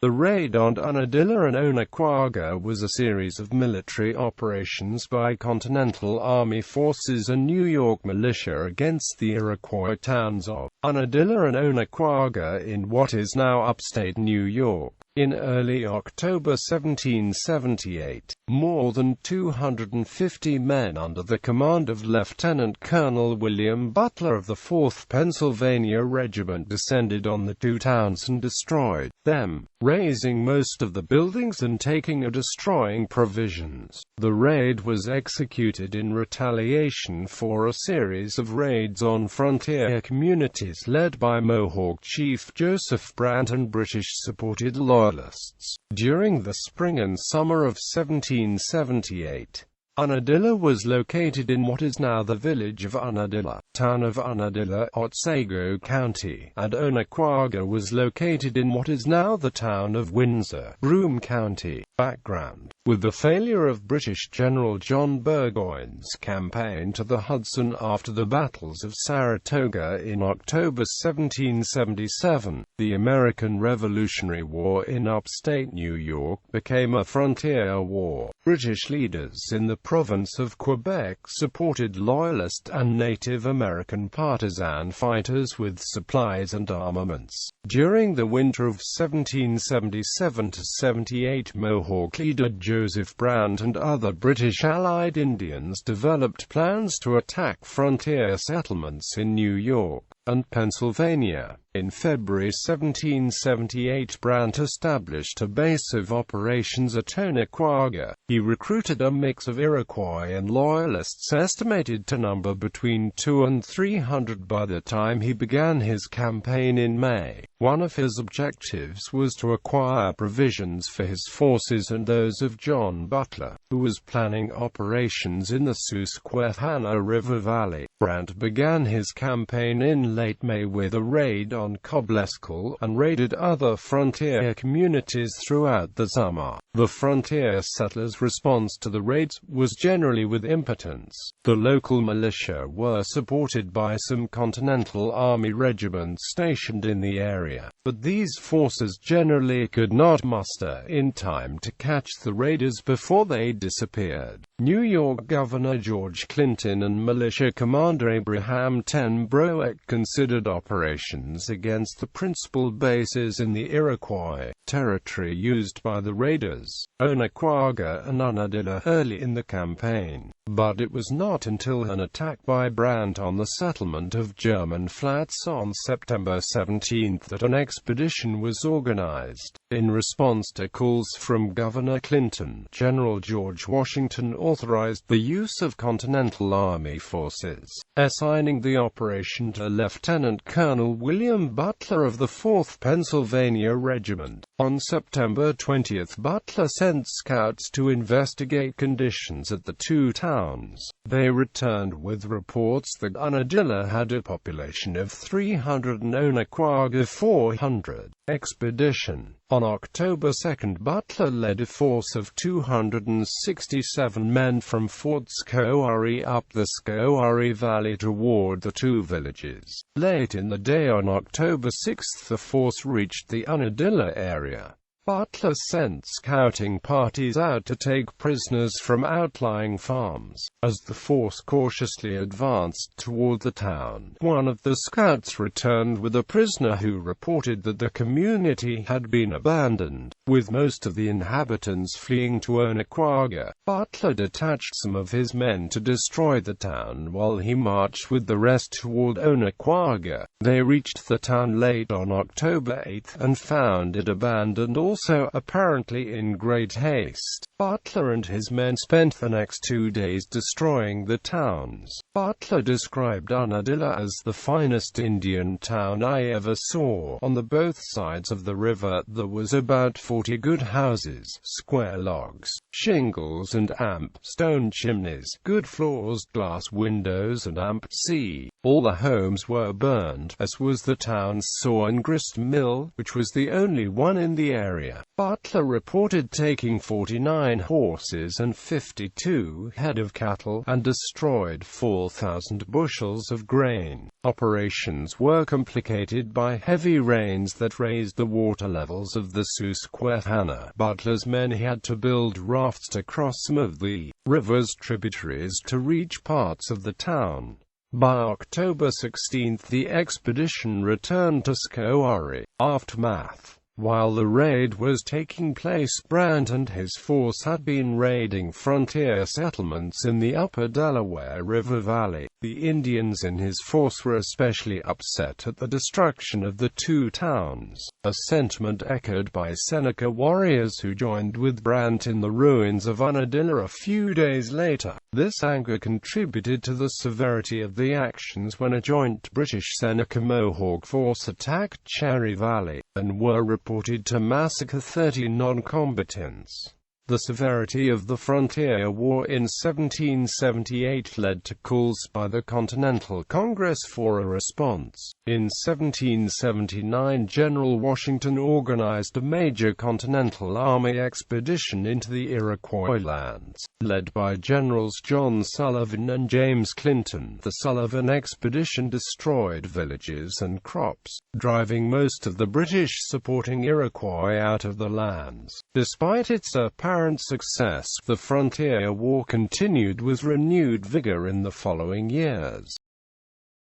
The raid on Unadilla and Onaquaga was a series of military operations by Continental Army forces and New York militia against the Iroquois towns of Unadilla and Onaquaga in what is now upstate New York. In early October 1778, more than 250 men under the command of Lieutenant Colonel William Butler of the 4th Pennsylvania Regiment descended on the two towns and destroyed them, razing most of the buildings and taking or destroying provisions. The raid was executed in retaliation for a series of raids on frontier communities led by Mohawk Chief Joseph Brant and British-supported Loyalists. During the spring and summer of 1778, Unadilla was located in what is now the Village of Unadilla, Town of Windsor, Otsego County, and Onaquaga was located in what is now the Town of Windsor, Broome County. Background: with the failure of British General John Burgoyne's campaign to the Hudson after the battles of Saratoga in October 1777, the American Revolutionary War in upstate New York became a frontier war. British leaders in the province of Quebec supported Loyalist and Native American partisan fighters with supplies and armaments. During the winter of 1777–78, Mohawk leader Joseph Brant and other British Allied Indians developed plans to attack frontier settlements in New York and Pennsylvania. In February 1778, Brant established a base of operations at Onaquaga. He recruited a mix of Iroquois and Loyalists estimated to number between 200 and 300 by the time he began his campaign in May. One of his objectives was to acquire provisions for his forces and those of John Butler, who was planning operations in the Susquehanna River Valley. Brant began his campaign in late May with a raid on Coblescal, and raided other frontier communities throughout the summer. The frontier settlers' response to the raids was generally with impotence. The local militia were supported by some Continental Army regiments stationed in the area, but these forces generally could not muster in time to catch the raiders before they disappeared. New York Governor George Clinton and militia commander Abraham Ten Broeck considered operations against the principal bases in the Iroquois territory used by the raiders, Onaquaga and Unadilla, early in the campaign. But it was not until an attack by Brant on the settlement of German Flats on September 17 that an expedition was organized. In response to calls from Governor Clinton, General George Washington authorized the use of Continental Army forces, assigning the operation to Lieutenant Colonel William Butler of the 4th Pennsylvania Regiment. On September 20, Butler sent scouts to investigate conditions at the two towns. They returned with reports that Unadilla had a population of 300 and Onaquaga 400. Expedition. On October 2, Butler led a force of 267 men from Fort Schoharie up the Schoharie Valley toward the two villages. Late in the day on October 6, the force reached the Unadilla area. Butler sent scouting parties out to take prisoners from outlying farms. As the force cautiously advanced toward the town, one of the scouts returned with a prisoner who reported that the community had been abandoned, with most of the inhabitants fleeing to Onaquaga. Butler detached some of his men to destroy the town while he marched with the rest toward Onaquaga. They reached the town late on October 8 and found it abandoned, also apparently in great haste. Butler and his men spent the next 2 days destroying the towns. Butler described Unadilla as the finest Indian town I ever saw. On the both sides of the river there was about 40 good houses, square logs, shingles and amp stone chimneys, good floors, glass windows and amp sea. All the homes were burned, as was the town's saw and grist mill, which was the only one in the area. Butler reported taking 49 horses and 52 head of cattle, and destroyed 4,000 bushels of grain. Operations were complicated by heavy rains that raised the water levels of the Susquehanna. Butler's men had to build rafts to cross some of the river's tributaries to reach parts of the town. By October 16, the expedition returned to Schoharie. Aftermath. While the raid was taking place, Brant and his force had been raiding frontier settlements in the upper Delaware River Valley. The Indians in his force were especially upset at the destruction of the two towns, a sentiment echoed by Seneca warriors who joined with Brant in the ruins of Unadilla a few days later. This anger contributed to the severity of the actions when a joint British-Seneca-Mohawk force attacked Cherry Valley, and were reported to massacre 30 non-combatants. The severity of the frontier war in 1778 led to calls by the Continental Congress for a response. In 1779, General Washington organized a major Continental Army expedition into the Iroquois lands, led by Generals John Sullivan and James Clinton. The Sullivan expedition destroyed villages and crops, driving most of the British-supporting Iroquois out of the lands. Despite its apparent success, the frontier war continued with renewed vigor in the following years.